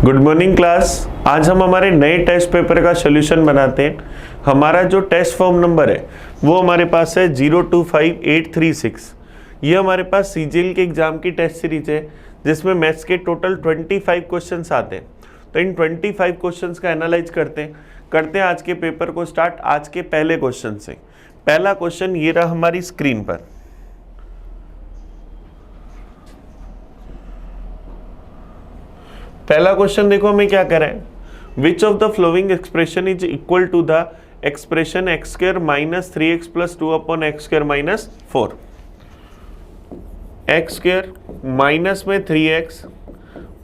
Good morning class. आज हम हमारे नए टेस्ट पेपर का सोल्यूशन बनाते हैं। हमारा जो टेस्ट फॉर्म नंबर है वो हमारे पास है 025836। ये हमारे पास सीजीएल के एग्जाम की टेस्ट सीरीज है जिसमें मैथ्स के टोटल 25 क्वेश्चंस आते हैं। तो इन 25 क्वेश्चंस का एनालाइज करते हैं आज के पेपर को स्टार्ट आज के पहले क्वेश्चन से। पहला क्वेश्चन ये रहा हमारी स्क्रीन पर। पहला क्वेश्चन देखो हमें क्या करें, which of the following expression is equal to the expression x square minus 3x plus 2 upon x square minus 4। X square minus में 3x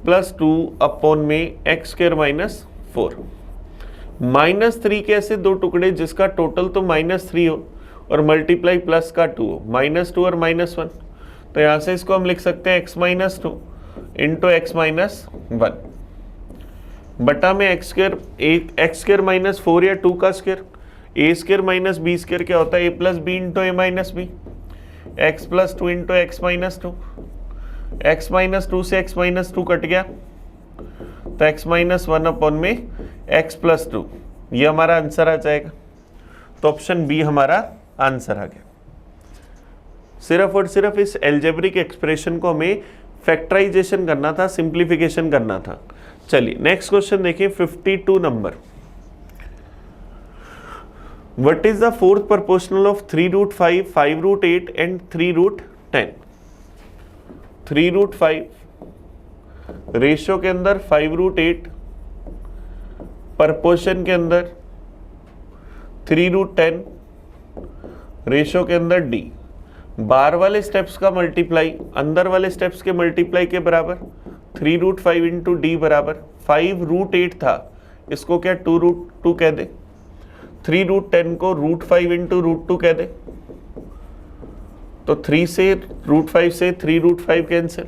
प्लस 2 अपॉन में एक्स स्क्वायर माइनस 4। -3 के ऐसे दो टुकड़े जिसका टोटल तो -3 हो और मल्टीप्लाई प्लस का 2 हो, -2 और -1। तो यहाँ से इसको हम लिख सकते हैं x minus 2 into X minus 1 बटा में एक्स स्क्वायर माइनस 4 या 2 का square. A square minus B square क्या होता है, A plus B into A minus B. X plus 2 into X minus 2। X minus 2 से एक्स माइनस 2 कट गया तो एक्स माइनस 1 अपॉन में एक्स प्लस 2, ये हमारा आंसर आ जाएगा। तो ऑप्शन बी हमारा आंसर आ गया। सिर्फ और सिर्फ इस एल्जेब्रिक एक्सप्रेशन को हमें फैक्टराइजेशन करना था, सिंप्लीफिकेशन करना था। चलिए नेक्स्ट क्वेश्चन देखिए 52 number. What is the fourth proportional of 3√5, 5√8 and 3√10। 3√5 ratio के अंदर 5√8, प्रोपोर्शन के अंदर 3√10, रेशियो के अंदर डी। बाहर वाले स्टेप्स का मल्टीप्लाई अंदर वाले स्टेप्स के मल्टीप्लाई के बराबर। 3√5 इंटू डी बराबर 5√8 था, इसको क्या 2√2 कह दे। 3√10 को √5 इंटू √2 कह दे। तो 3 से √5 से 3√5 कैंसिल।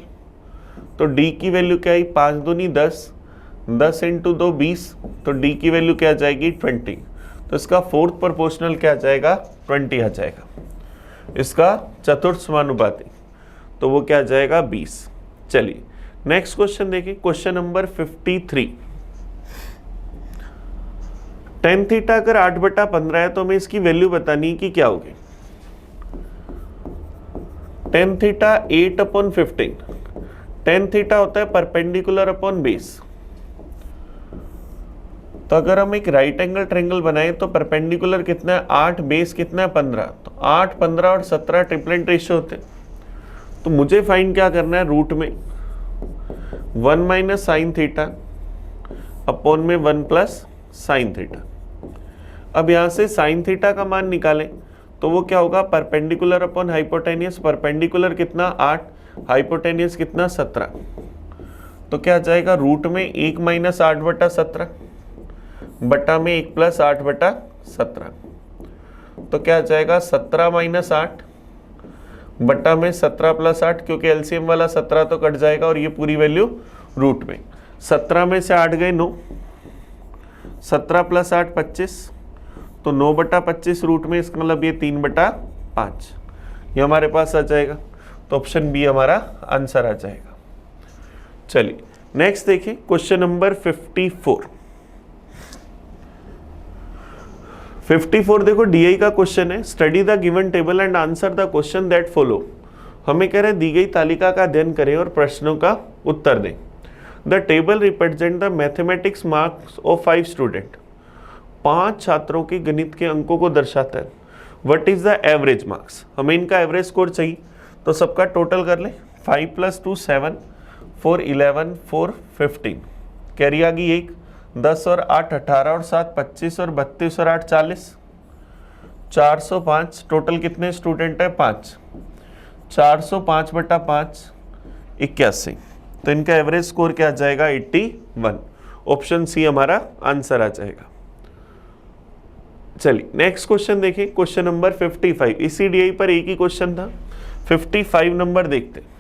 तो डी की वैल्यू क्या आई, 5 दूनी 10, 10 इंटू 2 20। तो डी की वैल्यू क्या आ जाएगी 20। तो इसका फोर्थ प्रोपोर्शनल क्या आ जाएगा 20 आ जाएगा। इसका चतुर्थ समानुपाती तो वो क्या आ जाएगा 20। चलिए नेक्स्ट क्वेश्चन देखिए, क्वेश्चन नंबर 53। tan थीटा अगर 8/15 है तो हमें इसकी वैल्यू बतानी है कि क्या होगी। tan theta 8/15। tan थीटा होता है परपेंडिकुलर अपॉन बेस। तो अगर हम एक राइट एंगल ट्रायंगल बनाए तो परपेंडिकुलर कितना है 8, बेस कितना है 15। तो 8, 15 और 17 ट्रिपलेट रेशियो होते हैं। तो मुझे फाइंड क्या करना है, रूट में 1 माइनस साइन थीटा अपॉन में 1 प्लस साइन थीटा। अब यहाँ से साइन थीटा का मान निकालें तो वो क्या होगा, परपेंडिकुलर अपॉन हाइपोटेनियस। परपेंडिकुलर कितना 8, हाइपोटेनियस कितना 17। तो क्या आ जाएगा, रूट में 1 माइनस 8/17 बटा में 1 प्लस 8/17। तो क्या आ जाएगा 17 माइनस 8 बटा में 17 प्लस 8, क्योंकि एलसीएम वाला 17 तो कट जाएगा और ये पूरी वैल्यू रूट में। 17 में से 8 गए 9, 17 प्लस 8 25, तो 9/25 रूट में, इसका मतलब ये 3/5 ये हमारे पास आ जाएगा। तो ऑप्शन बी हमारा आंसर आ जाएगा। चलिए नेक्स्ट देखिए क्वेश्चन नंबर 54। 54 देखो डीआई का क्वेश्चन है। Study the given table and answer the question that follow. हमें कह रहे दी गई तालिका का अध्ययन करें और प्रश्नों का उत्तर दें। The table represent the mathematics marks of 5 student. 5 छात्रों के गणित के अंकों को दर्शाता है। What is the average marks. हमें इनका एवरेज स्कोर चाहिए तो सबका टोटल कर ले। 5 + 2 7, 4 11, 4 15, कैरी आ गई 1, 10 और 8 18 और 7 25 और 32 और 8 40, 405। टोटल कितने स्टूडेंट है 5, 405/5 81। तो इनका एवरेज स्कोर क्या आ जाएगा 81। ऑप्शन सी हमारा आंसर आ जाएगा। चलिए नेक्स्ट क्वेश्चन देखिए, क्वेश्चन नंबर 55। इसी डीआई पर एक ही क्वेश्चन था। 55 नंबर देखते हैं।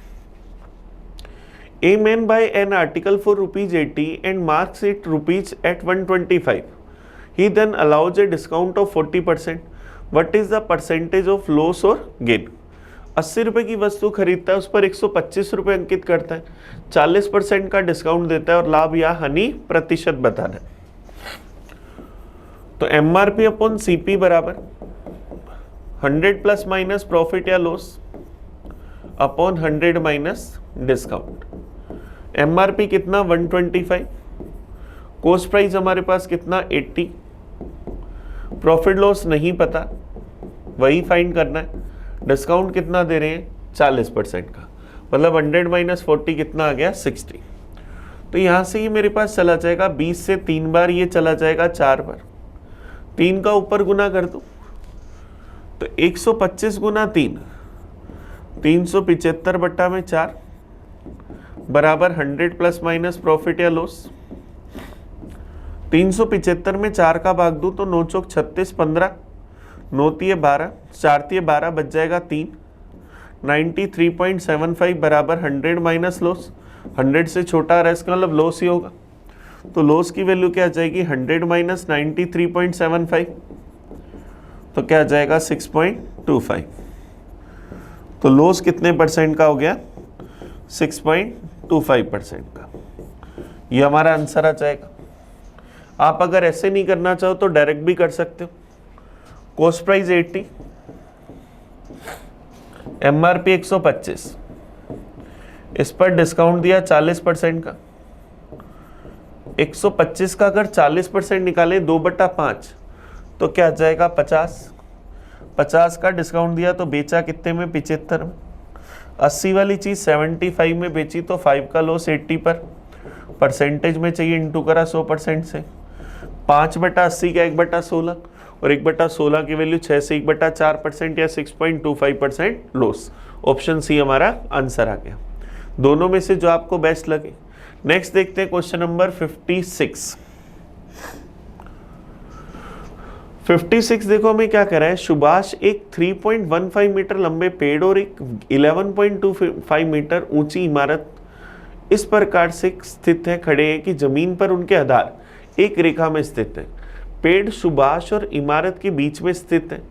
A man buy an article for ₹80 and marks it rupees at 125. He then allows a discount of 40%. What is the percentage of loss or gain? 80 रुपए की वस्तु खरीदता है, उस पर 125 रुपए अंकित करता है, 40% का डिस्काउंट देता है और लाभ या हानि प्रतिशत बताना है। तो एमआरपी अपॉन सीपी बराबर 100 प्लस माइनस प्रॉफिट या loss upon 100 minus discount. MRP कितना 125, कॉस्ट प्राइस हमारे पास कितना 80, प्रॉफिट लॉस नहीं पता, वही फाइंड करना है। डिस्काउंट कितना दे रहे हैं 40% का, मतलब 100 माइनस 40 कितना आ गया 60। तो यहाँ से ये मेरे पास चला जाएगा 20 से 3 बार, ये चला जाएगा 4 बार, 3 का ऊपर गुना कर दो तो 125 गुना 3 375 बट्टा में 4 बराबर 100 प्लस माइनस प्रॉफिट या लॉस। 375 में 4 का भाग दूं तो 9 चौक 36, 15, 9 तिये 12, 4 तिये 12 बच जाएगा 3, 93.75 बराबर 100 माइनस लॉस। 100 से छोटा आ रहा है, इसका मतलब लॉस ही होगा, तो लॉस की वैल्यू क्या आ जाएगी 100 माइनस 93.75, तो क्या आ जाएगा 6.25। तो लॉस कितने परसेंट का हो गया 6.25% का। ये हमारा आंसर आ जाएगा। आप अगर ऐसे नहीं करना चाहो तो डायरेक्ट भी कर सकते हो। कॉस्ट प्राइस 80, एमआरपी 125, इस पर डिस्काउंट दिया 40% का। 125 का अगर 40% निकालें 2/5 तो क्या आ जाएगा 50। 50 का डिस्काउंट दिया तो बेचा कितने में 75 में। 80 वाली चीज 75 में बेची तो 5 का लॉस 80 पर, परसेंटेज में चाहिए इंटू करा 100% से। 5/80 का 1/16 और 1/16 की वैल्यू 6 से 1/4% या 6.25% लॉस। ऑप्शन सी हमारा आंसर आ गया। दोनों में से जो आपको बेस्ट लगे। नेक्स्ट देखते हैं क्वेश्चन नंबर 56। 56 देखो हमें क्या कह रहा है। सुभाष एक 3.15 मीटर लंबे पेड़ और एक 11.25 मीटर ऊंची इमारत इस प्रकार से स्थित है खड़े हैं कि जमीन पर उनके आधार एक रेखा में स्थित है। पेड़ सुभाष और इमारत के बीच में स्थित है।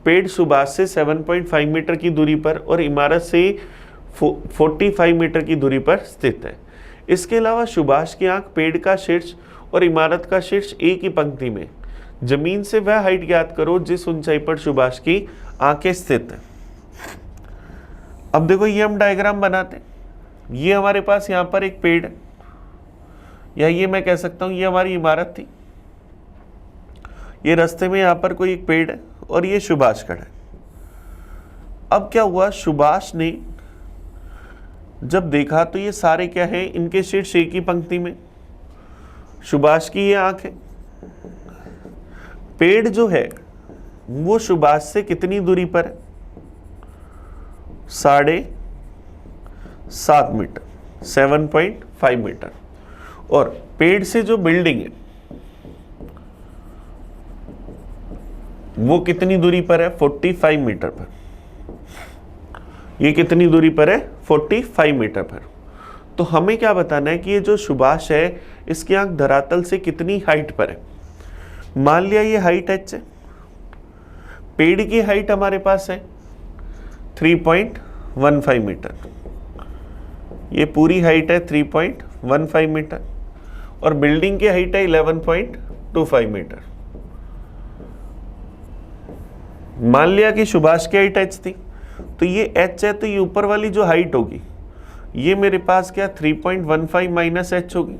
पेड़ सुभाष से 7.5 मीटर की दूरी पर और इमारत से 45 मीटर की दूरी पर स्थित है। इसके अलावा सुभाष की आंख पेड़ का शीर्ष और इमारत का शीर्ष एक ही पंक्ति में। जमीन से वह हाइट ज्ञात करो जिस ऊंचाई पर सुभाष की आंखें स्थित है। अब देखो ये हम डायग्राम बनाते हैं। ये हमारे पास यहाँ पर एक पेड़ है, या ये मैं कह सकता हूँ ये हमारी इमारत थी। ये रास्ते में यहाँ पर कोई एक पेड़ है और ये सुभाष खड़ा है। अब क्या हुआ, सुभाष ने जब देखा तो ये सारे क्या है, इनके शीर्ष एक ही पंक्ति में। सुभाष की ये आंख है। पेड़ जो है वो सुभाष से कितनी दूरी पर है, 7.5 मीटर, 7.5 मीटर। और पेड़ से जो बिल्डिंग है वो कितनी दूरी पर है, 45 मीटर पर। ये कितनी दूरी पर है, 45 मीटर पर। तो हमें क्या बताना है कि ये जो सुभाष है इसकी आंख धरातल से कितनी हाइट पर है। मान लिया ये हाइट h है, पेड़ की हाइट हमारे पास है 3.15 मीटर। ये पूरी हाइट है 3.15 मीटर और बिल्डिंग की हाइट है 11.25 मीटर। मान लिया कि सुभाष की हाइट h थी, तो ये h है, तो ये ऊपर वाली जो हाइट होगी ये मेरे पास क्या 3.15 माइनस h होगी।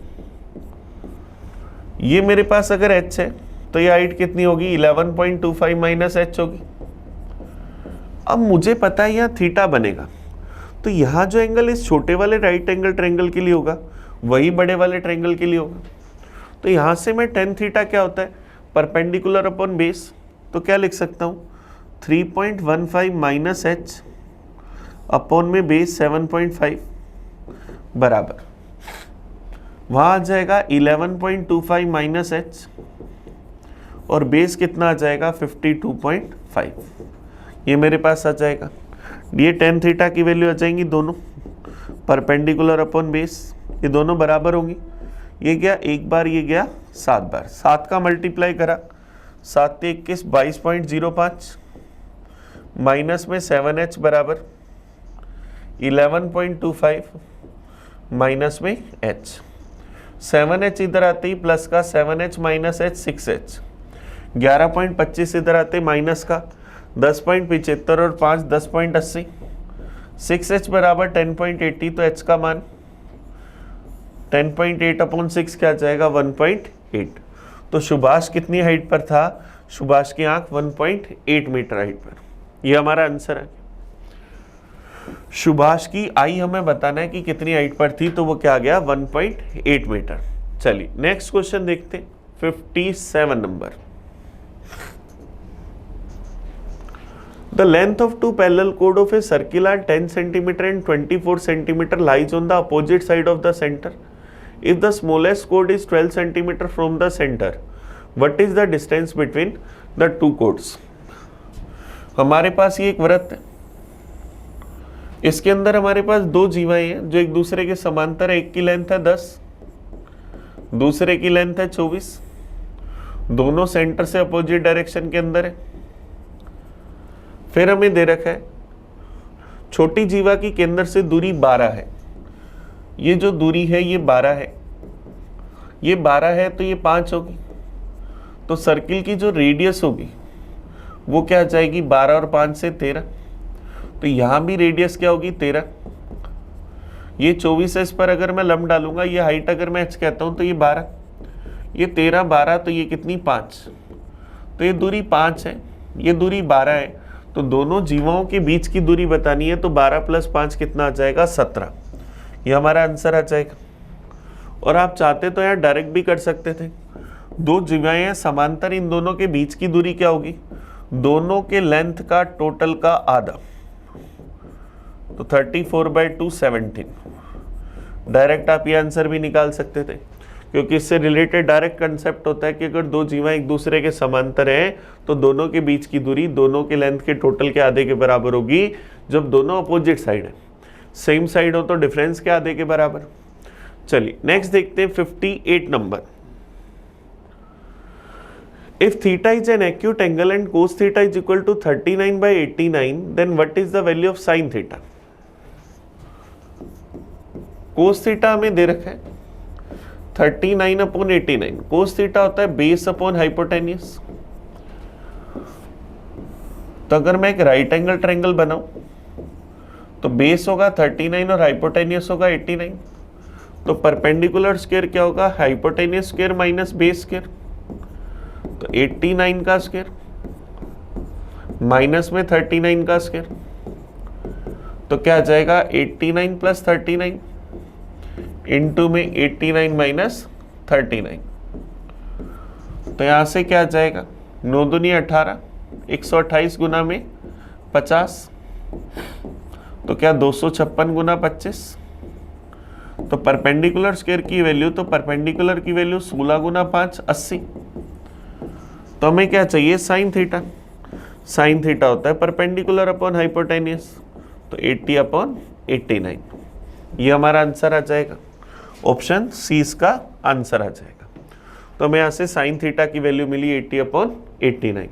ये मेरे पास अगर h है तो ये हाइट कितनी होगी, 11.25 माइनस h होगी। अब मुझे पता है यहाँ थीटा बनेगा, तो यहाँ जो एंगल इस छोटे वाले राइट एंगल ट्रायंगल के लिए होगा वही बड़े वाले ट्रायंगल के लिए होगा। तो यहाँ से मैं tan थीटा क्या होता है, परपेंडिकुलर अपॉन बेस। तो क्या लिख सकता हूँ, 3.15 माइनस h अपॉन में बेस 7.5 बराबर, वहाँ आ जाएगा 11.25 माइनस h और बेस कितना आ जाएगा 52.5। ये मेरे पास आ जाएगा। ये tan थीटा की वैल्यू आ जाएंगी दोनों, परपेंडिकुलर अपॉन बेस, ये दोनों बराबर होंगी। ये गया एक बार, ये गया 7 बार। 7 का मल्टीप्लाई करा, 7 से 21, 22.05 माइनस में 7h बराबर 11.25 माइनस में h, 7h इधर आते ही प्लस का 7h माइनस h 6h, 11.25 इधर आते माइनस का 10.75 और 5 10.80, 6h बराबर 10.80, तो h का मान 10.8 अपॉन 6 क्या जाएगा 1.8। तो सुभाष कितनी हाइट पर था, सुभाष की आंख 1.8 मीटर हाइट पर, ये हमारा आंसर है। सुभाष की आई हमें बताना है कि कितनी हाइट पर थी, तो वो क्या आ गया 1.8 मीटर। चलिए नेक्स्ट क्वेश्चन देखते हैं 57 number. The length of two parallel कोड of a circle are 10 centimetre and 24 centimetre lies on the opposite side of the centre. If the smallest chord is 12 centimeter from the center, what is the distance between the two chords? हमारे पास ये एक वृत्त है, इसके अंदर हमारे पास दो जीवाएं हैं जो एक दूसरे के समांतर है। एक की लेंथ है 10, दूसरे की लेंथ है 24, दोनों सेंटर से अपोजिट डायरेक्शन के अंदर है। फिर हमें दे रखा है छोटी जीवा की केंद्र से दूरी 12 है। ये जो दूरी है ये 12 है, ये 12 है तो ये 5 होगी, तो सर्किल की जो रेडियस होगी वो क्या आ जाएगी 12 और 5 से 13, तो यहाँ भी रेडियस क्या होगी 13। ये 24 है, इस पर अगर मैं लंब डालूंगा, ये हाइट अगर मैं h कहता हूँ तो ये 12, ये 13 12, तो ये कितनी 5, तो ये दूरी 5 है, ये दूरी 12 है, तो दोनों जीवाओं के बीच की दूरी बतानी है, तो 12 + 5 कितना आ जाएगा 17, ये हमारा आंसर आ जाएगा। और आप चाहते तो यार डायरेक्ट भी कर सकते थे, दो जीवाएं हैं समांतर, इन दोनों के बीच की दूरी क्या होगी, दोनों के लेंथ का टोटल का आधा, तो 34/2 17। डायरेक्ट आप ये आंसर भी निकाल सकते थे, क्योंकि इससे रिलेटेड डायरेक्ट कंसेप्ट होता है कि अगर दो जीवाएं एक दूसरे के समांतर हैं तो दोनों के बीच की दूरी दोनों के लेंथ के टोटल के आधे के बराबर होगी। जब दोनों अपोजिट साइड है, सेम साइड हो तो डिफरेंस के आधे के बराबर। चलिए नेक्स्ट देखते हैं 58 number. If theta is an acute angle and cos theta is equal to 39/89, then what is the value of sine theta. Cos theta हमें दे रखा है 39/89। कोस थीटा होता है बेस अपॉन हाइपोटेन्यूस। तो अगर मैं एक राइट एंगल ट्रायंगल बनाऊं तो बेस होगा 39 और हाइपोटेन्यूस होगा 89, तो परपेंडिकुलर स्क्वायर क्या होगा hypotenuse square minus base square, तो 89 का स्क्वायर माइनस में 39 का स्क्वायर, तो क्या आ जाएगा 89 + 39 इंटू में 89 माइनस 39, तो यहां से क्या आ जाएगा 9 दूनी 18, 128 गुना में 50, तो क्या 256 गुना 25, तो परपेंडिकुलर स्क्वायर की वैल्यू, तो परपेंडिकुलर की वैल्यू 16 गुना 5 80, तो हमें क्या चाहिए साइन थीटा। साइन थीटा होता है परपेंडिकुलर अपॉन हाइपोटेन्यूस, तो 80/89, ये हमारा आंसर आ जाएगा। ऑप्शन सी इसका आंसर आ जाएगा। तो हमें यहाँ से साइन थीटा की वैल्यू मिली 80/89।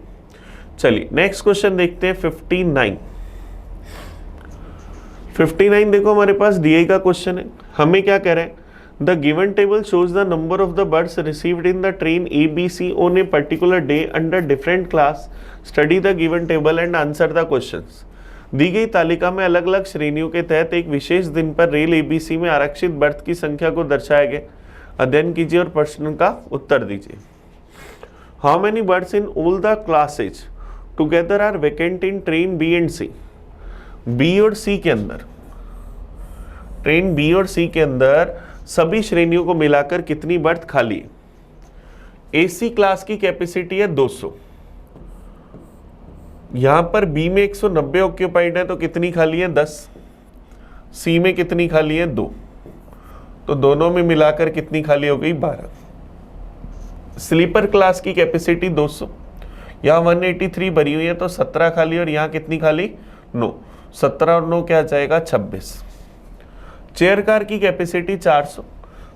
चलिए नेक्स्ट क्वेश्चन देखते हैं 59। 59 देखो हमारे पास डीआई का क्वेश्चन है। हमें क्या कह रहे हैं, the given table shows the number of the birds received in the train ABC on a particular day under different class, study the given table and answer the questions. दी गई तालिका में अलग अलग श्रेणियों के तहत एक विशेष दिन पर रेल ABC में आरक्षित बर्थ की संख्या को दर्शाया गया, अध्ययन कीजिए और प्रश्न का उत्तर दीजिए। How many berths in all the classes together are vacant in train B and C। B और सी के अंदर, ट्रेन बी और सी के अंदर सभी श्रेणियों को मिलाकर कितनी बर्थ खाली है। AC क्लास की कैपेसिटी है 200, यहां पर बी में 190 ऑक्यूपाइड है, तो कितनी खाली है 10, सी में कितनी खाली है 2, तो दोनों में मिलाकर कितनी खाली हो गई 12। स्लीपर क्लास की कैपेसिटी 200, यहाँ 183 भरी हुई है, तो 17 खाली, और यहाँ कितनी खाली 9, 17 और 9 क्या आ जाएगा 26। चेयर कार की कैपेसिटी 400,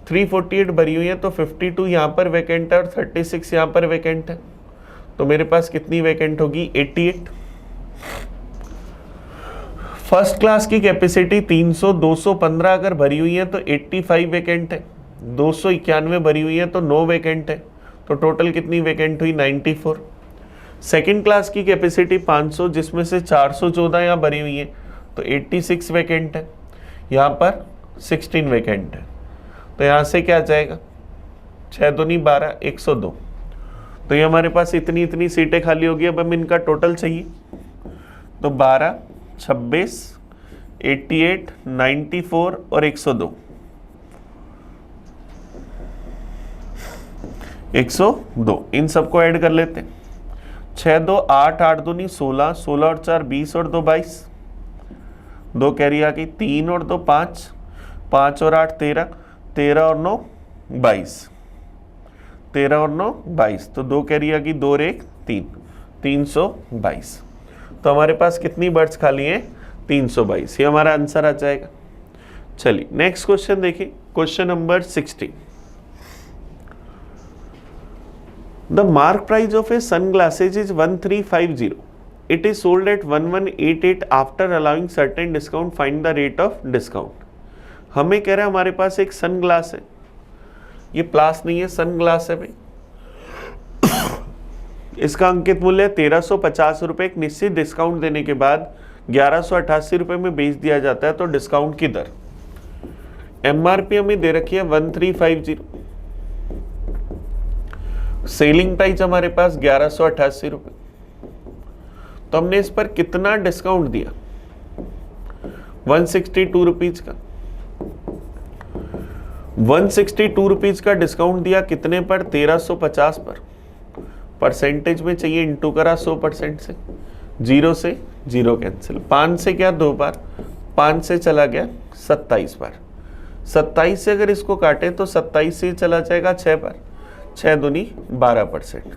348 भरी हुई है, तो 52 यहाँ पर वैकेंट है और 36 यहाँ पर वैकेंट है, तो मेरे पास कितनी वैकेंट होगी 88। फर्स्ट क्लास की कैपेसिटी 300, 215 अगर भरी हुई है तो 85 वैकेंट है, 291 भरी हुई है तो 9 वैकेंट है, तो टोटल कितनी वैकेंट हुई 94। सेकंड क्लास की कैपेसिटी 500 जिसमें से 414 यहाँ भरी हुई है तो 86 वैकेंट है, यहाँ पर 16 वैकेंट है, तो यहाँ से क्या जाएगा 6 दूनी 12, 102। तो ये हमारे पास इतनी इतनी सीटें खाली होगी। अब हमें इनका टोटल चाहिए, तो 12, 26, 88, 94 और 102, 102 इन सबको ऐड कर लेते हैं। 6 2 8, 8 दूनी 16, 16 और 4 20 और 2 22, 2 कैरी आ गई, 3 और 2 5, 5 और 8 13, 13 और 9 22, 13 और 9 22, तो 2 कैरी आ गई, 2 और 1 3, 322। तो हमारे पास कितनी बर्ड्स खाली हैं 322, ये हमारा आंसर आ जाएगा। चलिए नेक्स्ट क्वेश्चन देखिए, question number 60। The mark price of a sun glasses is 1350, it is sold at 1188 after allowing certain discount, find the rate of discount. हमें कह रहा है हमारे पास एक सन ग्लास है, ये प्लास नहीं है सन ग्लास है भाई, इसका अंकित मूल्य 1350 रुपए, एक निश्चित डिस्काउंट देने के बाद 1188 रुपए में बेच दिया जाता है, तो डिस्काउंट की दर एमआरपी हमें दे रखी है 1350, सेलिंग प्राइस हमारे पास 1188 रुपए, तो हमने इस पर कितना डिस्काउंट दिया 162 रुपीज का, 162 रुपीज का डिस्काउंट दिया कितने पर 1350 पर, परसेंटेज में चाहिए इंटू करा 100% से, 0 से 0 कैंसिल, 5 से क्या 2 बार, 5 से चला गया 27 बार, 27 से अगर इसको काटे तो 27 से चला जाएगा 6 बार, 6 दूनी 12%,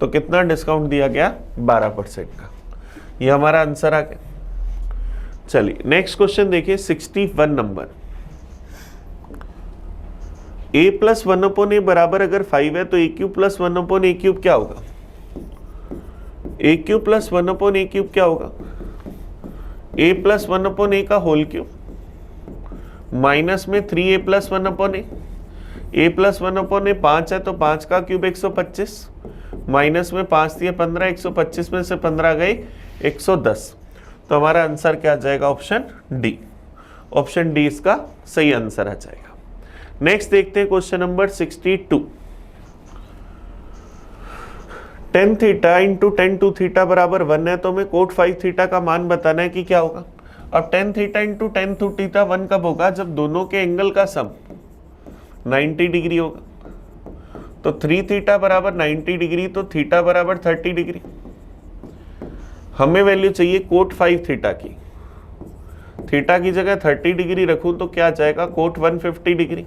तो कितना डिस्काउंट दिया गया 12% का, ये हमारा आंसर आ गया। चलिए नेक्स्ट क्वेश्चन देखिए 61 नंबर। a प्लस 1/a बराबर अगर 5 है तो a cube plus 1/a cube क्या होगा, a cube plus 1/a cube क्या होगा, a प्लस 1/a का होल क्यूब माइनस में 3a plus 1/a, a plus 1/a 5 है तो 5 का क्यूब 125, माइनस में 5 दिए 15, 125 में से 15 गए 110, तो हमारा आंसर क्या आ जाएगा ऑप्शन डी, ऑप्शन डी इसका सही आंसर आ जाएगा। नेक्स्ट देखते हैं question number 62। tan theta into tan 2 theta बराबर 1 है, तो हमें कोट 5 थीटा का मान बताना है कि क्या होगा। अब tan theta into tan 2 theta 1 कब होगा, जब दोनों के एंगल का सम 90 डिग्री होगा, तो 3 थीटा बराबर 90 डिग्री, तो थीटा बराबर 30 डिग्री। हमें वैल्यू चाहिए कोट 5 थीटा की, थीटा की जगह 30 डिग्री रखूं तो क्या जाएगा कोट 150 डिग्री,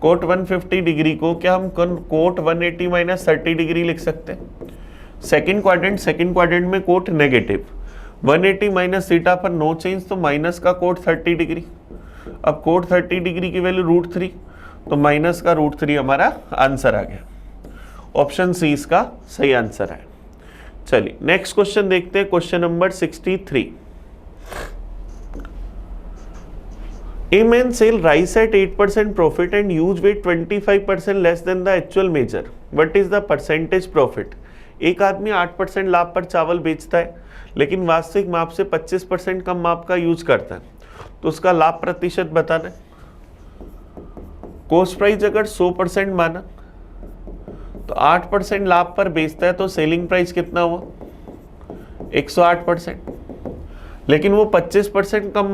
कोट 150 डिग्री को क्या हम कोट 180 माइनस 30 डिग्री लिख सकते हैं। सेकंड क्वाड्रेंट में कोट नेगेटिव, 180 माइनस थीटा पर नो चेंज, तो माइनस का कोट 30 डिग्री। अब कोट 30 डिग्री की वैल्यू √3, तो माइनस का √3 हमारा आंसर आ गया, ऑप्शन सी इसका सही आंसर है। चलिए नेक्स्ट क्वेश्चन देखते हैं, question number 63। A man sell rice at 8% profit and use weight 25% less than the actual measure. What is the percentage profit? एक आदमी 8% लाभ पर चावल बेचता है, लेकिन वास्तविक माप से 25% कम माप का यूज करता है, तो उसका लाभ प्रतिशत बताना है। कॉस्ट प्राइस अगर 100% माना तो 8% लाभ पर बेचता है, तो सेलिंग प्राइस कितना हुआ 108%, लेकिन वो 25% कम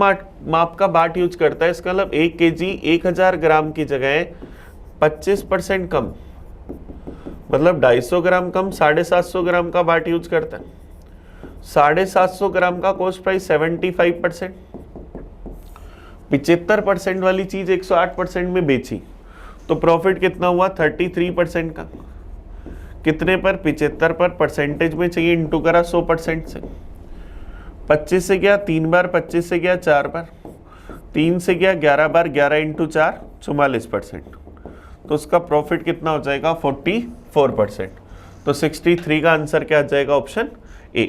माप का बाट यूज करता है, इसका मतलब 1 kg 1000 ग्राम की जगह 25% कम, मतलब 250 ग्राम कम 750 ग्राम का बाट यूज करता है। 750 ग्राम का कॉस्ट प्राइस 75%, 75% वाली चीज 108% में बेची, तो प्रॉफिट कितना हुआ 33% का। कितने पर 75 पर, परसेंटेज में चाहिए इंटू करा 100% से। 25 से गया 3 बार, 25 से गया 4 बार, 3 से गया 11 बार, 11 इंटू 4 44%, तो उसका प्रॉफिट कितना हो जाएगा 44%। तो 63 का आंसर क्या आ जाएगा ऑप्शन ए।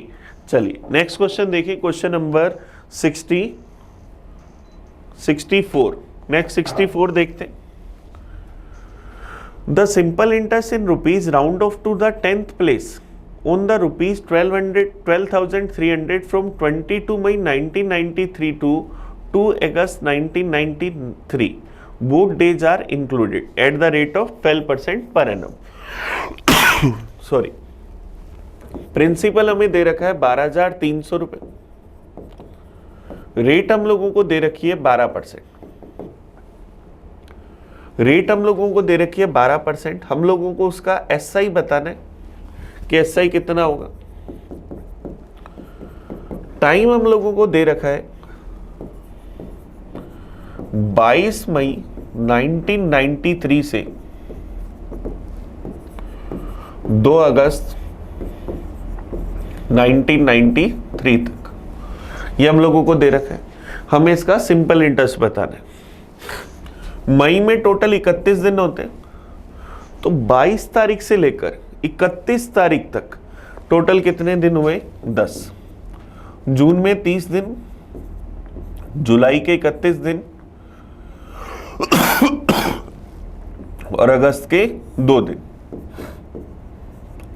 चलिए नेक्स्ट क्वेश्चन देखिए, क्वेश्चन नंबर 64। नेक्स्ट 64 देखते हैं। The simple interest in rupees round off to the 10th place on the rupees 12,300 from 22 May 1993 to 2 August 1993. Both days are included at the rate of 12% per annum. Sorry, principal हमें दे रखा है 12,300 रुपए, rate हम लोगों को दे रखी है 12%। रेट हम लोगों को दे रखी है 12%। हम लोगों को उसका एसआई बताना है कि एसआई कितना होगा। टाइम हम लोगों को दे रखा है 22 मई 1993 से 2 अगस्त 1993 तक, ये हम लोगों को दे रखा है। हमें इसका सिंपल इंटरेस्ट बताना है। मई में टोटल 31 दिन होते हैं, तो 22 तारीख से लेकर 31 तारीख तक टोटल कितने दिन हुए? 10। जून में 30 दिन, जुलाई के 31 दिन और अगस्त के 2 दिन।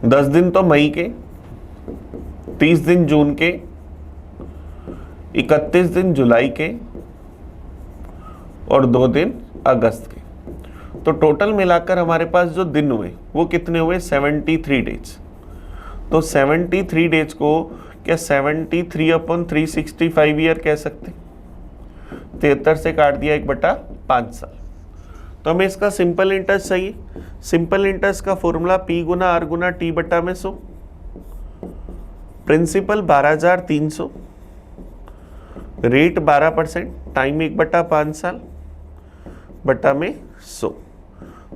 10 दिन तो मई के, 30 दिन जून के, 31 दिन जुलाई के और 2 दिन अगस्त के। तो टोटल मिलाकर हमारे पास जो दिन हुए वो कितने हुए? 73 डेज। तो 73 डेज को क्या 73/365 ईयर कह सकते? 73 से काट दिया 1/5 साल। तो हमें इसका सिंपल इंटरेस्ट चाहिए। सिंपल इंटरेस्ट का फॉर्मूला P गुना R गुना T बटा में 100। प्रिंसिपल 12,300, रेट 12%, टाइम 1/5 साल बटा में 100।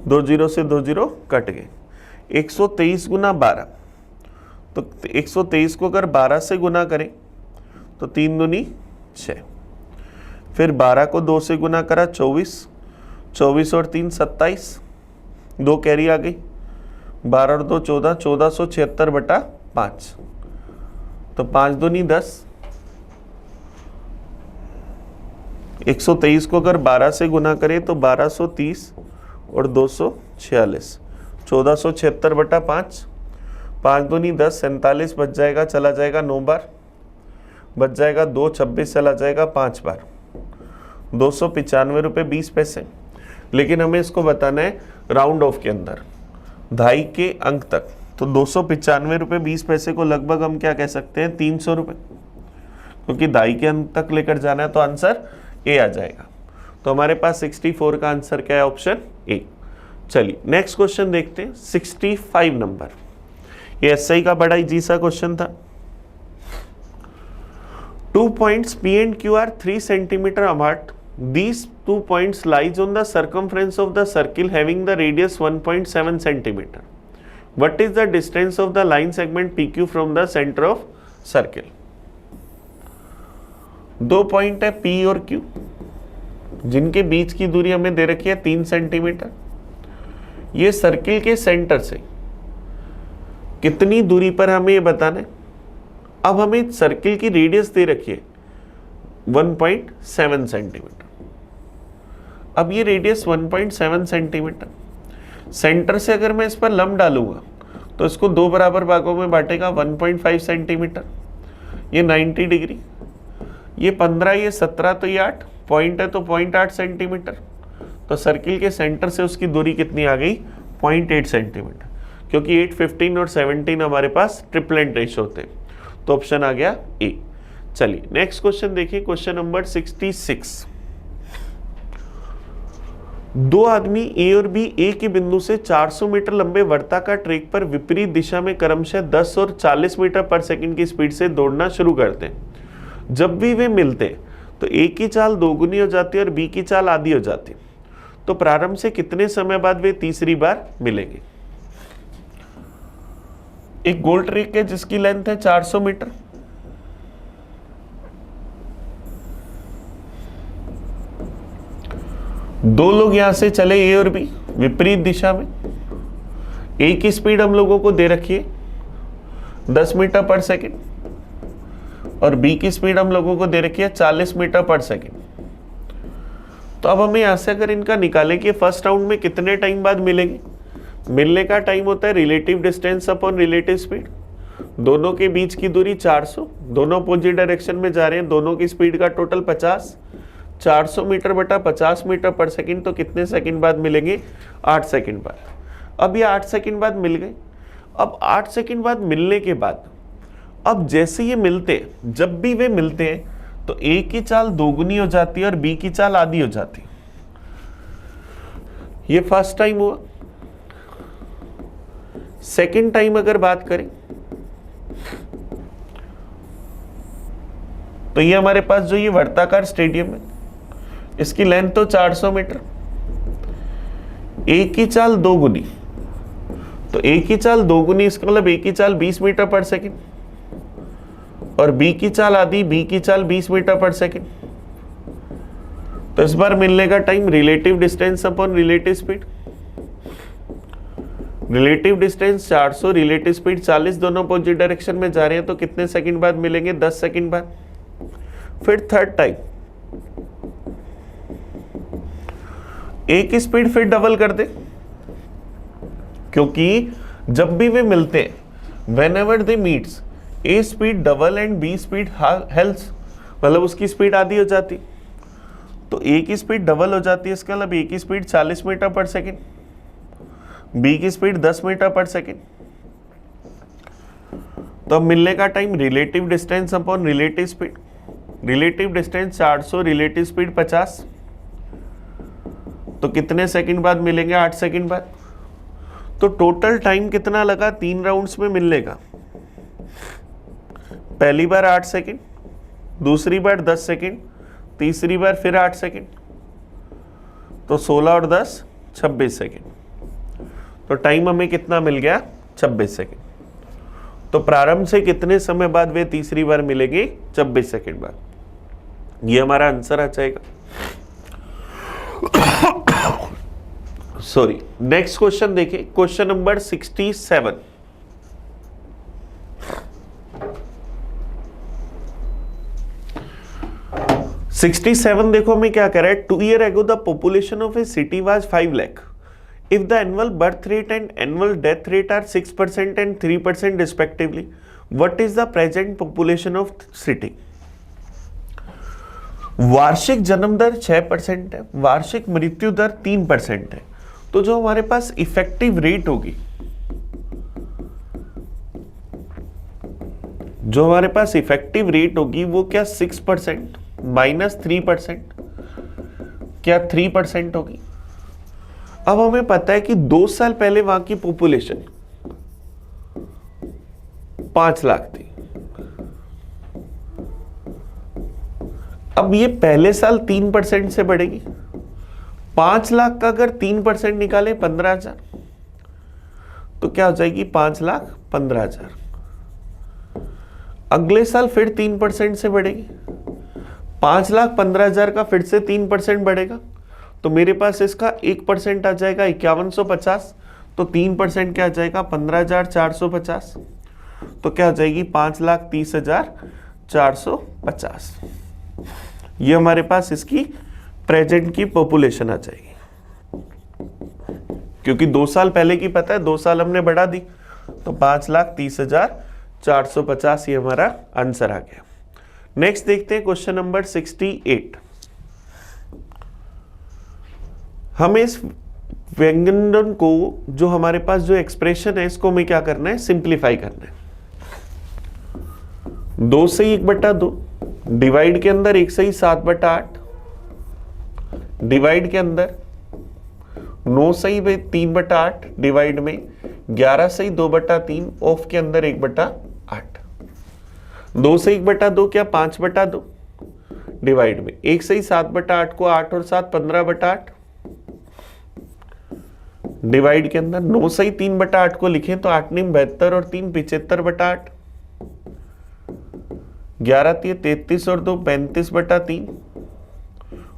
2 0 से 2 0 कट गए। 123 गुना 12, तो 123 को अगर 12 से गुना करें तो 3 दूनी 6। फिर 12 को 2 से गुना करा 24, 24 और 3 27, 2 कैरी आ गई, 12 और 2 14, 1476 बटा 5। तो 5 दूनी 10। 123 को अगर 12 से गुना करें तो 1230 और 246, 1476 बटा 5। 5 दूनी 10, 47 बच जाएगा, चला जाएगा 9 बार, बच जाएगा 2, 26 चला जाएगा 5 बार, 295 रुपये 20 पैसे। लेकिन हमें इसको बताना है राउंड ऑफ के अंदर, दहाई के अंक तक। तो 295 रुपये 20 पैसे को लगभग हम क्या कह सकते हैं? 300 रुपये, क्योंकि दहाई के अंक तक लेकर जाना है तो आंसर ए आ जाएगा। तो हमारे पास 64 का आंसर क्या है? Option A. चलिए नेक्स्ट क्वेश्चन देखते हैं। 65 नंबर, ये एसआई का बड़ा इजी सा क्वेश्चन था। 2 points P and Q are 3 centimeter apart. These 2 points lies on the circumference of the circle having the radius 1.7 centimeter. What is the distance of the line segment PQ from the center of circle? 2 point है P और Q, जिनके बीच की दूरी हमें दे रखी है 3 centimetre. ये circle के सेंटर से कितनी दूरी पर हमें ये बताना है। अब हमें सर्किल की रेडियस दे रखी है 1.7 सेंटीमीटर। अब ये रेडियस 1.7 सेंटीमीटर, सेंटर से अगर मैं इस पर लंब डालूंगा तो इसको 2 बराबर भागों में बांटेगा। 1.5 सेंटीमीटर, ये 90 डिग्री, ये 15, ये 17, तो ये 8 पॉइंट है तो 0.8 सेंटीमीटर। तो सर्किल के सेंटर से उसकी दूरी कितनी आ गई? 0.8 सेंटीमीटर, क्योंकि 8, 15 और 17 हमारे पास ट्रिपलेट रेशियो होते हैं। तो ऑप्शन आ गया ए। चलिए नेक्स्ट क्वेश्चन देखिए, क्वेश्चन नंबर 66। 2 आदमी ए और बी ए के बिंदु से 400 मीटर लंबे वृत्ताकार ट्रैक पर विपरीत दिशा में क्रमशः 10 और 40 मीटर पर सेकंड की स्पीड से दौड़ना शुरू करते हैं। जब भी वे मिलते हैं तो ए की चाल दोगुनी हो जाती है और बी की चाल आधी हो जाती है। तो प्रारंभ से कितने समय बाद वे तीसरी बार मिलेंगे? एक गोल ट्रैक है जिसकी लेंथ है 400 मीटर। दो लोग यहां से चले ए और बी विपरीत दिशा में। ए की स्पीड हम लोगों को दे रखी है 10 मीटर पर सेकंड और बी की स्पीड हम लोगों को दे रखी है 40 मीटर पर सेकेंड। तो अब हमें यहाँ से अगर इनका निकालें कि फर्स्ट राउंड में कितने टाइम बाद मिलेंगे, मिलने का टाइम होता है relative distance upon relative speed. दोनों के बीच की दूरी 400, दोनों अपोजिट डायरेक्शन में जा रहे हैं, दोनों की स्पीड का टोटल 50, 400 मीटर बटा 50 मीटर पर सेकंड, तो कितने सेकंड बाद मिलेंगे, 8 सेकंड बाद। अब ये 8 सेकंड बाद मिल गए। अब 8 सेकंड बाद मिलने के बाद अब जैसे ये मिलते हैं, जब भी वे मिलते हैं तो ए की चाल दोगुनी हो जाती है और बी की चाल आधी हो जाती है। ये फर्स्ट टाइम हुआ। सेकंड टाइम अगर बात करें तो ये हमारे पास जो ये वर्ताकार स्टेडियम है, इसकी लेंथ तो 400 मीटर, ए की चाल दोगुनी, तो ए की चाल दोगुनी इसका मतलब ए की चाल 20 मीटर पर सेकंड और बी की चाल आधी, बी की चाल 20 मीटर पर सेकंड। तो इस बार मिलने का time relative distance upon relative speed. Relative distance 400, relative speed 40, दोनों अपोजिट डायरेक्शन में जा रहे हैं, तो कितने सेकंड बाद मिलेंगे, 10 सेकंड बाद। फिर थर्ड टाइम ए की स्पीड फिर डबल कर दे, क्योंकि जब भी वे मिलते हैं whenever they meets A speed double and B speed halves, मतलब उसकी स्पीड आधी हो जाती, तो ए की स्पीड डबल हो जाती है, इसका मतलब ए की स्पीड 40 मीटर पर सेकंड, बी की स्पीड 10 मीटर पर सेकंड। तो अब मिलने का time relative distance upon relative speed. Relative distance 400, relative speed 50, तो कितने सेकंड बाद मिलेंगे, 8 सेकंड बाद। तो टोटल टाइम कितना लगा 3 राउंड्स में मिलने का, पहली बार 8 सेकंड, दूसरी बार 10 सेकंड, तीसरी बार फिर 8 सेकंड, तो 16 और 10 26 सेकंड। तो टाइम हमें कितना मिल गया, 26 सेकंड। तो प्रारंभ से कितने समय बाद वे तीसरी बार मिलेंगे, 26 सेकंड बाद। ये हमारा आंसर आ जाएगा। सॉरी, नेक्स्ट क्वेश्चन देखिए, क्वेश्चन नंबर 67। देखो हमें क्या कह रहा है, 2 year ago the population of a city was 5 lakh. If the annual birth rate and annual death rate are 6% and 3% respectively, what is the present population of city? वार्षिक जन्म दर 6% है, वार्षिक मृत्यु दर 3% है। तो जो हमारे पास इफेक्टिव रेट होगी, जो हमारे पास इफेक्टिव रेट होगी वो क्या 6% माइनस 3%, क्या 3% होगी। अब हमें पता है कि 2 साल पहले वहां की पॉपुलेशन 5 लाख थी। अब ये पहले साल 3% से बढ़ेगी। 5 लाख का अगर 3% निकाले 15,000, तो क्या हो जाएगी 5 लाख 15,000। अगले साल फिर 3% से बढ़ेगी, 5 लाख 15,000 का फिर से 3% बढ़ेगा, तो मेरे पास इसका 1% आ जाएगा 5150, तो 3% क्या आ जाएगा 15,450, तो क्या हो जाएगी 5,30,450। ये हमारे पास इसकी प्रेजेंट की पॉपुलेशन आ जाएगी, क्योंकि 2 साल पहले की पता है, 2 साल हमने बढ़ा दी, तो 5,30,450 ये हमारा आंसर आ गया। नेक्स्ट देखते हैं क्वेश्चन नंबर 68। हमें इस व्यंजन को, जो हमारे पास जो एक्सप्रेशन है, इसको हमें क्या करना है, सिंप्लीफाई करना है। 2 से 1/2, डिवाइड के अंदर 1 से 7/8, डिवाइड के अंदर 9 से 3/8, डिवाइड में 11 से 2/3, ऑफ के अंदर 1/8। 2 से 1/2 क्या 5/2, डिवाइड में 1 से 7/8 को 8 और 7 15/8, डिवाइड के अंदर 9 से 3/8 को लिखें तो 8 9 72 और 3 75/8, 11 3 33 और 2 35/3,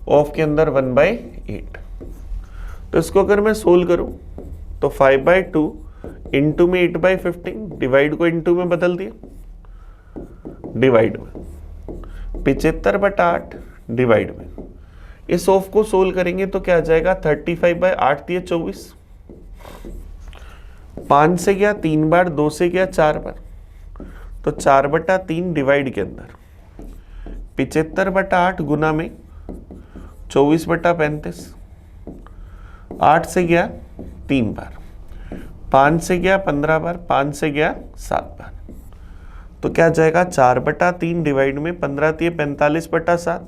ऑफ के अंदर 1/8। तो इसको अगर मैं सोल्व करूं तो 5/2 इंटू में 8/15, डिवाइड को इंटू में बदल दिया, डिवाइड में 75/8 डिवाइड में, इस ऑफ को सोल्व करेंगे तो क्या आ जाएगा 35/8 दिए 24, 5 से गया 3 बार, 2 से गया 4 बार, तो 4/3 डिवाइड के अंदर 75/8 गुना में 24/35, 8 से गया 3 बार, 5 से गया 15 बार, 5 से गया 7 बार, तो क्या जाएगा 4/3 डिवाइड में 15 दिए 45/7,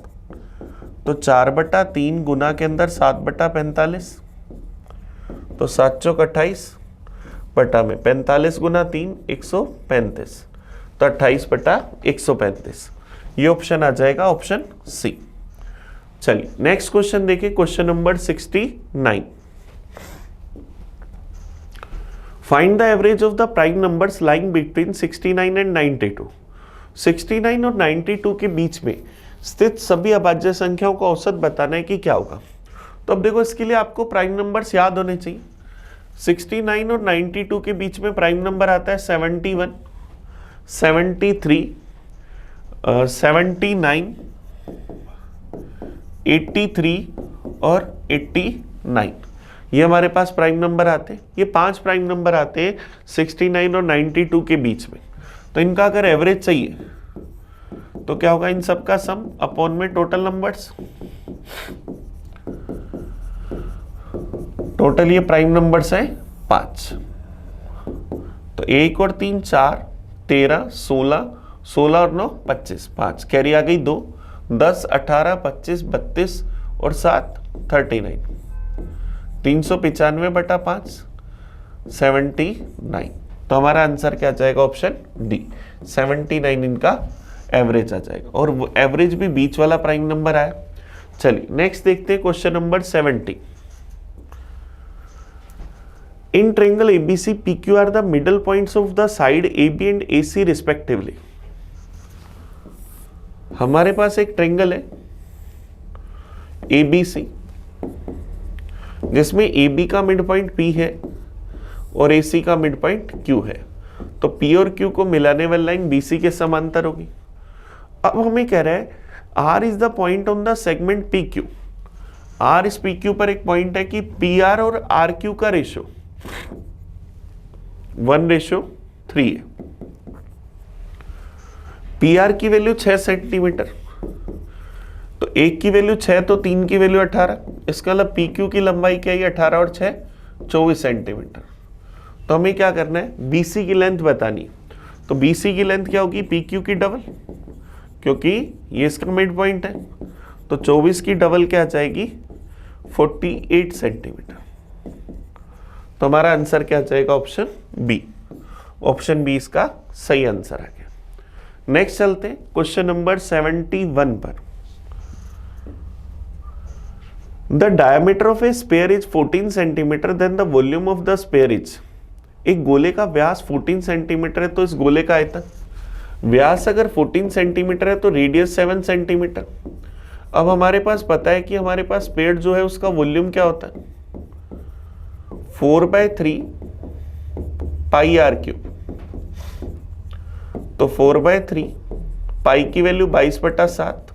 तो 4/3 गुना के अंदर 7/45, तो 7 चौक 28 बटा में 45 गुना 3 135, तो 28/135, ये ऑप्शन आ जाएगा ऑप्शन सी। चलिए नेक्स्ट क्वेश्चन देखिए, question number 69। Find the average of the prime numbers lying between 69 and 92। 69 और 92 के बीच में स्थित सभी अभाज्य संख्याओं का औसत बताना है कि क्या होगा। तो अब देखो, इसके लिए आपको प्राइम नंबर्स याद होने चाहिए। 69 और 92 के बीच में प्राइम नंबर आता है 71, 73, 79, 83 और 89, ये हमारे पास प्राइम नंबर आते हैं। ये 5 प्राइम नंबर आते हैं 69 और 92 के बीच में। तो इनका अगर एवरेज चाहिए तो क्या होगा, इन सब का सम अपॉन में टोटल नंबर्स। टोटल ये प्राइम नंबर्स है 5, तो 1 और 3 4, 13, 16, 16 और 9 25, 5 कैरी आ गई 2, 10, 18, 25, 32 और 7 39, 395/5 79। तो हमारा आंसर क्या जाएगा, ऑप्शन डी 79 इनका एवरेज आ जाएगा, और वो एवरेज भी बीच वाला प्राइम नंबर आया। चलिए नेक्स्ट देखते हैं question number 70। In triangle ABC PQ are the middle points of the side AB and AC respectively. हमारे पास एक ट्रायंगल है ABC जिसमें AB का मिड पॉइंट P है और AC का मिड पॉइंट Q है, तो P और Q को मिलाने वाली लाइन BC के समांतर होगी। अब हमें कह रहा है R is the point on the segment PQ। R इस PQ पर एक पॉइंट है कि PR और RQ का रेशो 1:3 है। PR की वैल्यू 6 सेंटीमीटर, तो एक की वैल्यू 6 तो 3 की वैल्यू 18, इसका मतलब PQ की लंबाई क्या है, 18 और 6 24 सेंटीमीटर। तो हमें क्या करना है, BC की लेंथ बतानी है। तो BC की लेंथ क्या होगी, PQ की डबल, क्योंकि ये इसका मिड पॉइंट है, तो 24 की डबल क्या आ जाएगी 48 सेंटीमीटर। तो हमारा आंसर क्या आ जाएगा, ऑप्शन बी। ऑप्शन बी इसका सही आंसर आ गया। नेक्स्ट चलते हैं क्वेश्चन नंबर 71 पर। The diameter of a sphere is 14 centimetre, then the volume of the sphere is. एक गोले का व्यास 14 सेंटीमीटर है, तो इस गोले का आयतन, व्यास अगर 14 सेंटीमीटर है तो रेडियस 7 सेंटीमीटर। अब हमारे पास पता है कि हमारे पास स्फीयर जो है उसका वॉल्यूम क्या होता है, 4/3 पाई r क्यूब। तो 4/3 पाई की वैल्यू 22/7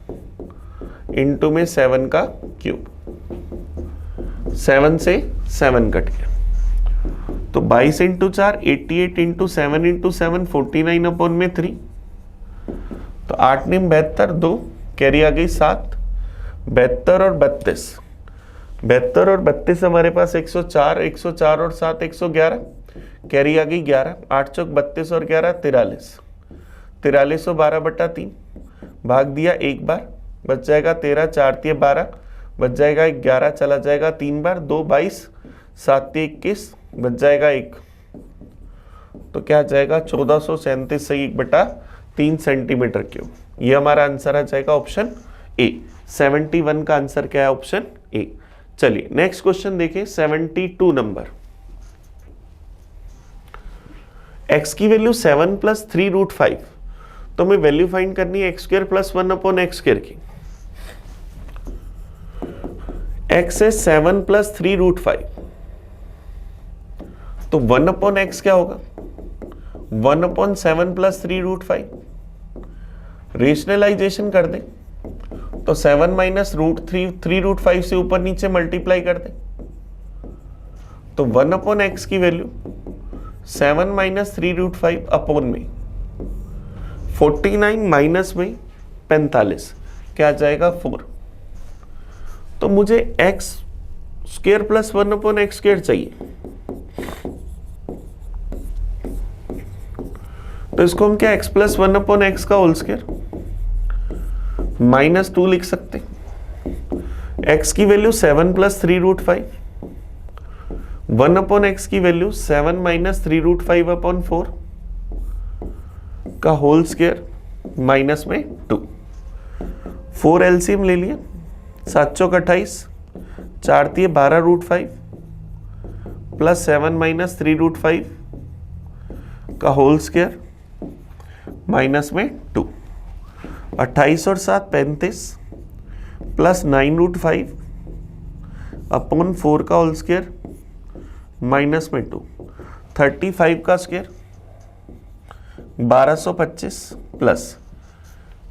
इंटू में 7 का क्यूब, 7 से 7 कट गया, तो 22 इंटू 4 88 इंटू 7 इंटू 7 49/3, तो 8 निम 72, 2 कैरी आ गई 7, 72 और 32, 72 और 32 हमारे पास 104, 104 और 7 111, कैरी आ गई 11, 8 चौक 32 और 11 43, 43 और 12/3, भाग दिया एक बार, बच जाएगा 13, 4 दिए 12, बच जाएगा 11, चला जाएगा 3 बार, 2 22, 7 दिए 21, बच जाएगा 1, तो क्या आ जाएगा 1437 से 1/3 सेंटीमीटर क्यूब। ये हमारा आंसर आ जाएगा ऑप्शन ए। 71 का आंसर क्या है, ऑप्शन ए। चलिए नेक्स्ट क्वेश्चन देखिए 72 नंबर। x की वैल्यू 7 + 3√5, तो हमें वैल्यू फाइंड करनी है x² + 1/x² की। x है 7 + 3√5, तो 1/x क्या होगा, 1/7 + 3√5। रेशनलाइजेशन कर दे तो 7 माइनस रूट 3√5 से ऊपर नीचे मल्टीप्लाई कर दे तो 1/x की वैल्यू 7 माइनस 3√5 अपॉन में 49 माइनस में 45 क्या आ जाएगा 4। तो मुझे x square plus 1/x square चाहिए, तो इसको हम क्या x प्लस 1/x का होल स्क्वायर -2 लिख सकते। x की वैल्यू 7 प्लस 3√5, 1/x की वैल्यू 7 माइनस 3√5 अपॉन 4 का होल स्क्वायर माइनस में 2। 4 एलसीएम ले लिया, 7 चौक 28, 4 दिए 12√5 प्लस 7 माइनस 3√5 का होल स्क्वायर माइनस में 2। 28 और 7 35 प्लस 9√5 अपॉन 4 का होल स्क्वायर माइनस में 2। 35 का स्क्वायर 1225 प्लस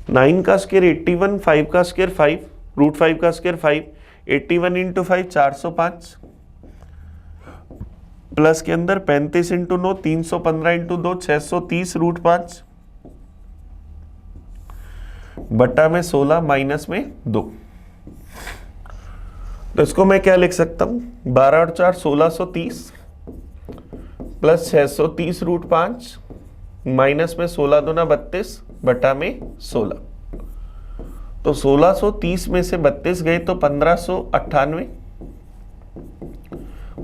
9 का स्क्वायर 81, 5 का स्क्वायर 5, √5 का स्क्वायर 5, 81 इंटू 5 405 प्लस के अंदर 35 इंटू 9 315 इंटू 2 630 √5 बट्टा में 16 माइनस में 2। तो इसको मैं क्या लिख सकता हूं, 12 और 4 1630 प्लस 630 √5 माइनस में 16 दूना 32 बटा में 16। तो 1630 में से 32 गए तो 1598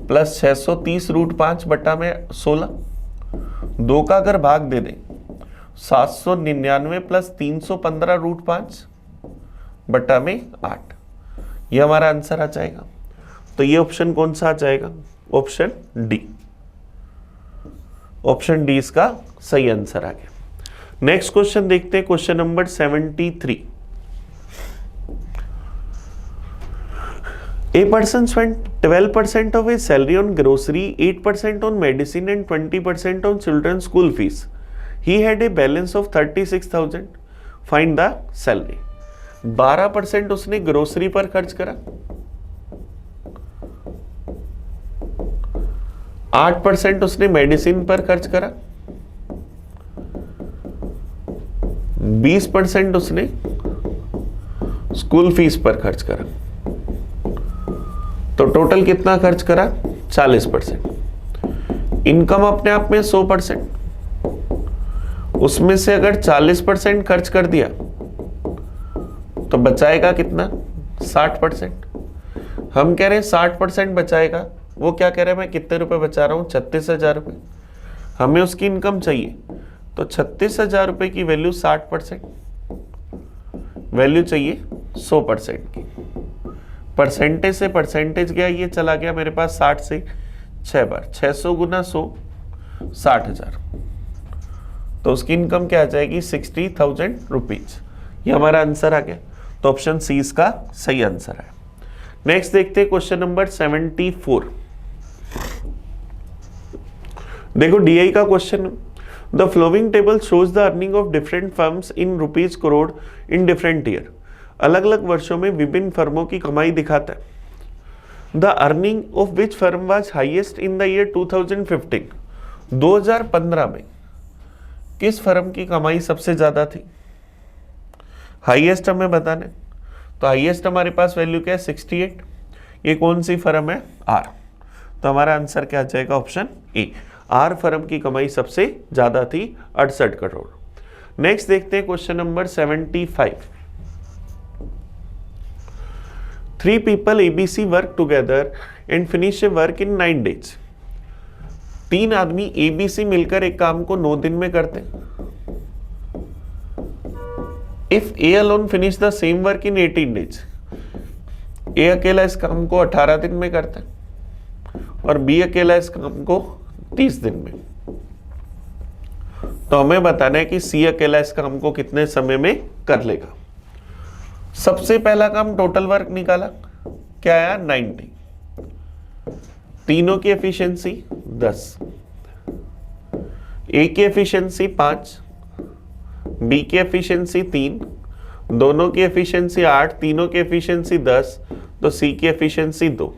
प्लस 630 √5 बटा में 16। 2 का अगर भाग दे दें 799 प्लस 315 √5 बटा में 8, ये हमारा आंसर आ जाएगा। तो ये ऑप्शन कौन सा आ जाएगा, ऑप्शन डी। ऑप्शन डी इसका सही आंसर आ गया। नेक्स्ट क्वेश्चन देखते हैं, question number 73। A person spent 12% of his salary on grocery, 8% on medicine and 20% on children's school fees. He had a balance of 36,000. Find the salary. 12% उसने grocery पर खर्च करा, 8% उसने मेडिसिन पर खर्च करा, 20% उसने स्कूल फीस पर खर्च करा। तो टोटल कितना खर्च करा, 40%। इनकम अपने आप में 100%, उसमें से अगर 40% खर्च कर दिया तो बचाएगा कितना, 60%। हम कह रहे हैं 60% बचाएगा, वो क्या कह रहे हैं, मैं कितने रुपए बचा रहा हूं, 36,000 रुपए। हमें उसकी इनकम चाहिए, तो 36,000 रुपए की वैल्यू 60%, वैल्यू चाहिए 100% की। परसेंटेज से परसेंटेज गया, ये चला गया मेरे पास 60 से 6 बार, 600 गुना 100 60,000। तो उसकी इनकम क्या आ जाएगी, 60,000 रुपीज। ये हमारा आंसर आ गया। तो ऑप्शन सी इसका सही आंसर है। नेक्स्ट देखते हैं क्वेश्चन नंबर 74। देखो डीआई का question, the flowing table shows the earning of different firms in rupees crore in different year. अलग अलग वर्षों में विभिन्न फर्मों की कमाई दिखाता है। The earning of which firm was highest in the year 2015। 2015 में किस फर्म की कमाई सबसे ज्यादा थी, हाईएस्ट हमें बताना है। तो हाईएस्ट हमारे पास वैल्यू क्या है, 68। ये कौन सी फर्म है, आर। तो हमारा आंसर क्या आ जाएगा, ऑप्शन ए, आर फर्म की कमाई सबसे ज्यादा थी, 68 करोड़। नेक्स्ट देखते हैं question number 75। 3 people ABC work together and finish a work in 9 days. 3 आदमी ABC मिलकर एक काम को 9 दिन में करते हैं। If A alone finish the same work in 18 days, A अकेला इस काम को 18 दिन में करता है और B अकेला इस काम को 30 दिन में। तो हमें बताना है कि C अकेला इस काम को कितने समय में कर लेगा। सबसे पहला काम टोटल वर्क निकाला, क्या आया, 90। तीनों की एफिशिएंसी 10, ए की एफिशिएंसी 5, बी की एफिशिएंसी 3, दोनों की एफिशिएंसी 8, तीनों की एफिशिएंसी 10, तो सी की एफिशिएंसी 2।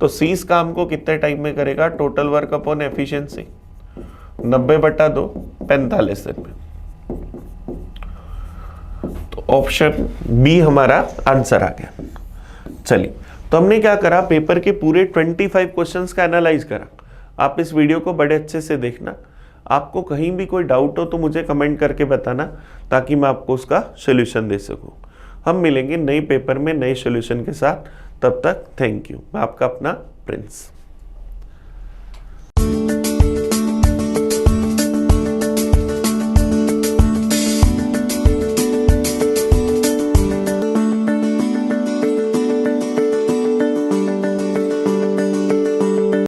तो सी इस काम को कितने टाइम में करेगा? टोटल वर्क अपॉन एफिशिएंसी 90/2 45 दिन में। तो ऑप्शन बी हमारा आंसर आ गया। चलिए, तो हमने क्या करा, पेपर के पूरे 25 क्वेश्चंस का एनालाइज करा। आप इस वीडियो को बड़े अच्छे से देखना। आपको कहीं भी कोई डाउट हो तो मुझे कमेंट करके बताना, ताकि मैं आपको उसका सोल्यूशन दे सकूं। हम मिलेंगे नए पेपर में नए सोल्यूशन के साथ। तब तक थैंक यू। मैं आपका अपना प्रिंस।